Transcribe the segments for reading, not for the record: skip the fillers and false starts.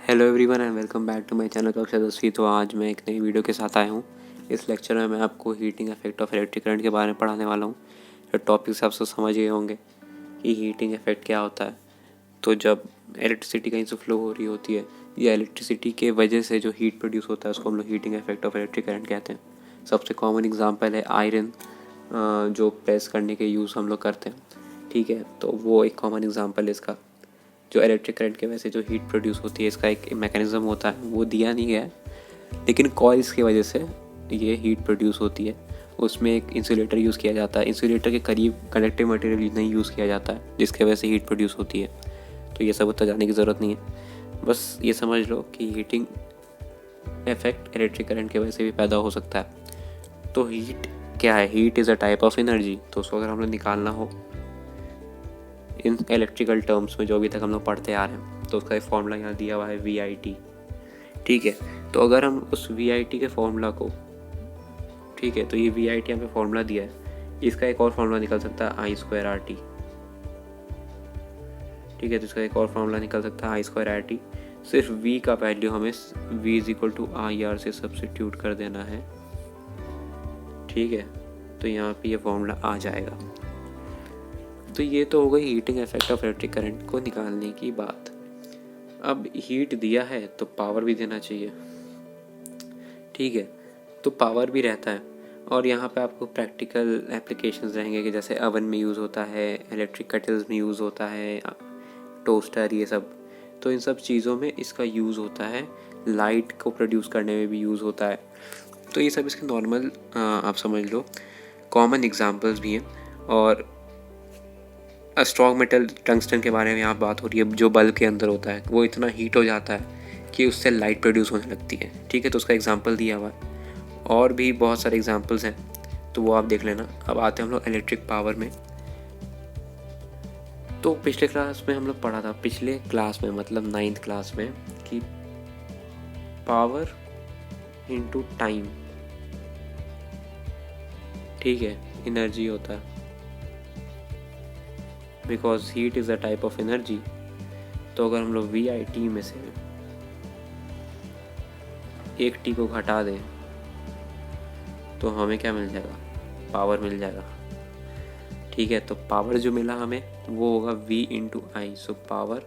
Hello everyone and welcome back to my channel कक्षा 10वीं। तो आज मैं एक नई वीडियो के साथ आया हूँ। इस लेक्चर में मैं आपको heating effect of electric current के बारे में पढ़ाने वाला हूँ। तो टॉपिक से आप सब समझ गए होंगे कि हीटिंग इफेक्ट क्या होता है। तो जब इलेक्ट्रिसिटी कहीं से फ्लो हो रही होती है या इलेक्ट्रिसिटी के वजह से जो हीट प्रोड्यूस होता है उसको हम लोग heating effect of electric current कहते हैं। सबसे कॉमन एग्जाम्पल है आयरन, जो प्रेस करने के यूज़ हम लोग करते हैं। ठीक है, तो वो एक कॉमन एग्जाम्पल है इसका। जो इलेक्ट्रिक करंट के वजह से जो हीट प्रोड्यूस होती है, इसका एक मैकेनिज़्म होता है, वो दिया नहीं गया है, लेकिन कॉइल्स की वजह से ये हीट प्रोड्यूस होती है। उसमें एक इंसुलेटर यूज़ किया जाता है। इंसुलेटर के करीब कंडक्टिव मटेरियल नहीं यूज़ किया जाता है, जिसके वजह से हीट प्रोड्यूस होती है। तो ये सब उतना जानने की ज़रूरत नहीं है, बस ये समझ लो कि हीटिंग इफेक्ट इलेक्ट्रिक करंट की वजह से भी पैदा हो सकता है। तो हीट क्या है? Heat is a type of energy. तो उसको अगर हम लोग निकालना हो इन इलेक्ट्रिकल टर्म्स में, जो अभी तक हम लोग पढ़ते आ रहे हैं, तो उसका एक फॉर्मूला यहाँ दिया हुआ है VIT। ठीक है, तो अगर हम उस VIT के फॉर्मूला को, ठीक है, तो ये VIT यहाँ पे फॉर्मूला दिया है, इसका एक और फॉर्मूला निकल सकता है I2RT। ठीक है, तो इसका एक और फॉर्मूला निकल सकता है I2RT। सिर्फ V का वैल्यू हमें V = IR से सब्स्टिट्यूट कर देना है। ठीक है, तो यहाँ पे ये फॉर्मूला आ जाएगा। तो ये तो हो गई heating effect of electric current को निकालने की बात। अब हीट दिया है तो पावर भी देना चाहिए। ठीक है, तो पावर भी रहता है, और यहाँ पे आपको प्रैक्टिकल एप्लीकेशंस रहेंगे कि जैसे ओवन में यूज़ होता है, इलेक्ट्रिक केटल्स में यूज़ होता है, टोस्टर, ये सब। तो इन सब चीज़ों में इसका यूज़ होता है। लाइट को प्रोड्यूस करने में भी यूज़ होता है। तो ये सब इसके नॉर्मल आप समझ लो कॉमन एग्जाम्पल्स भी हैं। और स्ट्रॉन्ग मेटल टंगस्टन के बारे में यहाँ बात हो रही है, जो बल्ब के अंदर होता है, वो इतना हीट हो जाता है कि उससे लाइट प्रोड्यूस होने लगती है। ठीक है, तो उसका एग्जांपल दिया हुआ है, और भी बहुत सारे एग्जांपल्स हैं, तो वो आप देख लेना। अब आते हैं हम लोग इलेक्ट्रिक पावर में। तो पिछले क्लास में हम लोग पढ़ा था, पिछले क्लास में मतलब 9th क्लास में, कि पावर इनटू टाइम, ठीक है, एनर्जी होता है। Because heat is a type of energy. तो अगर हम लोग VIT में से एक T को घटा दें तो हमें क्या मिल जाएगा? पावर मिल जाएगा। ठीक है, तो पावर जो मिला हमें वो होगा V × I। So power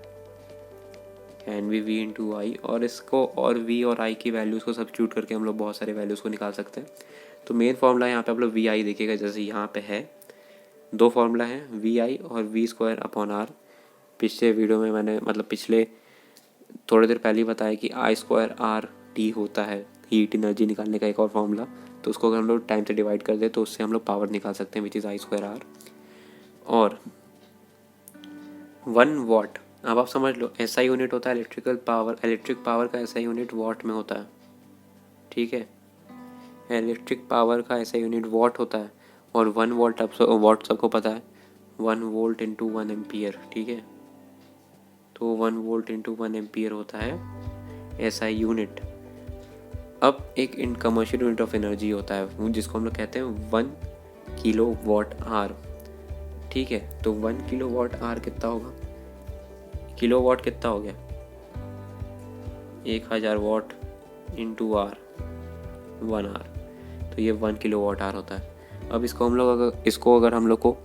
can be V × I, और इसको और V और I की वैल्यूज़ को सब्स्टिट्यूट करके हम लोग बहुत सारे वैल्यूज़ को निकाल सकते हैं। तो मेन फॉर्मूला यहाँ पे आप लोग VI देखिएगा, जैसे यहाँ पे है, दो फॉर्मूला है, VI और V²/R। पिछले वीडियो में मैंने मतलब पिछले थोड़ी देर पहले ही बताया कि I2RT होता है हीट एनर्जी निकालने का एक और फॉर्मूला। तो उसको अगर हम लोग टाइम से डिवाइड कर दे तो उससे हम लोग पावर निकाल सकते हैं, विच इज़ I2R। और 1 वाट, अब आप समझ लो, SI यूनिट होता है इलेक्ट्रिकल पावर। इलेक्ट्रिक पावर का SI यूनिट वाट में होता है। ठीक है, इलेक्ट्रिक पावर का SI यूनिट वाट होता है, और 1 वाट वाट सबको पता है, 1 वोल्ट × 1 एम्पियर। ठीक है, तो 1 वोल्ट × 1 एम्पियर होता है SI यूनिट। अब एक in commercial unit of energy होता है, जिसको हम लोग कहते हैं 1 kWh। ठीक है, तो 1 kWh कितना होगा? किलोवाट कितना हो गया? 1000 वाट × R, 1 आवर। तो ये 1 kWh होता है। अब इसको अगर हम लोग को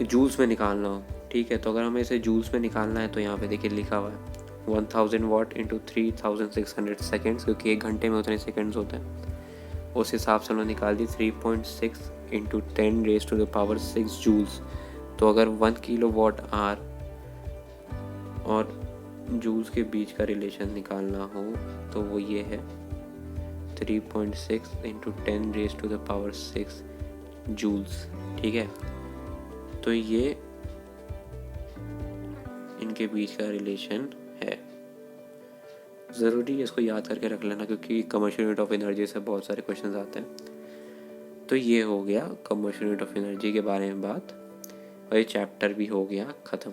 जूल्स में निकालना हो, ठीक है, तो अगर हमें इसे जूल्स में निकालना है तो यहाँ पे देखिए लिखा हुआ है 1000 वाट × 3600 सेकेंड्स, क्योंकि एक घंटे में उतने सेकेंड्स होते हैं। उस हिसाब से हम लोग निकाल दी 3.6 × 10⁻⁶ जूल्स। तो अगर 1 kWh और जूल्स के बीच का रिलेशन निकालना हो तो वो ये है 3.6 × 10⁻⁶ जूल्स। ठीक है, तो ये इनके बीच का रिलेशन है। ज़रूरी है इसको याद करके रख लेना, क्योंकि कमर्शियल यूनिट ऑफ एनर्जी से बहुत सारे क्वेश्चंस आते हैं। तो ये हो गया कमर्शियल यूनिट ऑफ एनर्जी के बारे में बात, और ये चैप्टर भी हो गया ख़त्म।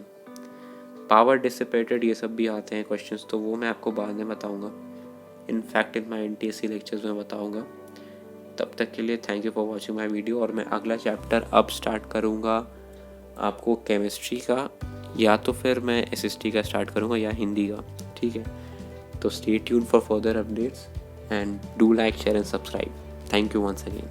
पावर डिसिपेटेड, ये सब भी आते हैं क्वेश्चंस, तो वो मैं आपको बाद में बताऊंगा। In fact in my NTSC lectures में बताऊंगा। तब तक के लिए thank you for watching my video. और मैं अगला चैप्टर अब स्टार्ट करूंगा आपको केमिस्ट्री का, या तो फिर मैं SST का स्टार्ट करूंगा या हिंदी का। ठीक है, तो stay tune for further updates and do like share and subscribe. Thank you once again.